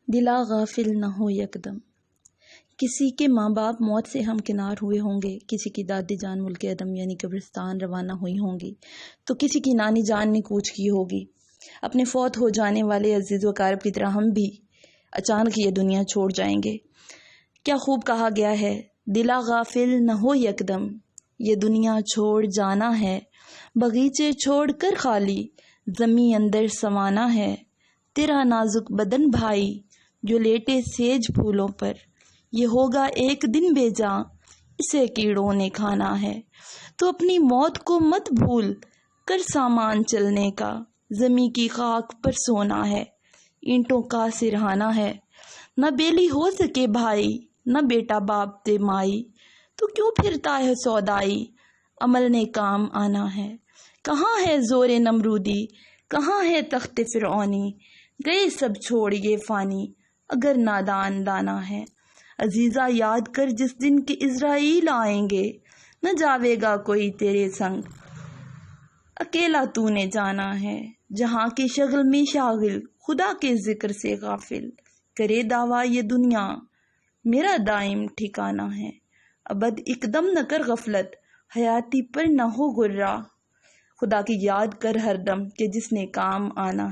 دلا غافل نہ ہو یکدم۔ کسی کے ماں باپ موت سے ہمکنار ہوئے ہوں گے، کسی کی دادی جان ملک عدم یعنی قبرستان روانہ ہوئی ہوں گی، تو کسی کی نانی جان نے کوچ کی ہوگی۔ اپنے فوت ہو جانے والے عزیز و اقارب کی طرح ہم بھی اچانک یہ دنیا چھوڑ جائیں گے۔ کیا خوب کہا گیا ہے، دلا غافل نہ ہو یکدم، یہ دنیا چھوڑ جانا ہے، باغیچے چھوڑ کر خالی زمیں اندر سمانا ہے۔ تیرا نازک بدن بھائی جو لیٹے سیج پھولوں پر، یہ ہوگا ایک دن بے جاں، اسے کیڑوں نے کھانا ہے۔ تو اپنی موت کو مت بھول کر سامان چلنے کا، زمیں کی خاک پر سونا ہے، اینٹوں کا سرہانا ہے۔ نہ بیلی ہو سکے بھائی، نہ بیٹا باپ دے مائی، تو کیوں پھرتا ہے سودائی، عمل نے کام آنا ہے۔ کہاں ہے زور نمرودی، کہاں ہے تخت فرعونی، گئے سب چھوڑ یہ فانی، اگر نادان دانا ہے۔ عزیزہ یاد کر جس دن کہ عزرائیل آئیں گے، نہ جاوے گا کوئی تیرے سنگ، اکیلا تو نے جانا ہے۔ جہاں کے شغل میں شاغل، خدا کے ذکر سے غافل، کرے دعویٰ یہ دنیا میرا دائم ٹھکانہ ہے۔ ابد اقدم نہ کر غفلت، حیاتی پر نہ ہو غرہ، خدا کی یاد کر ہر دم کہ جس نے کام آنا ہے۔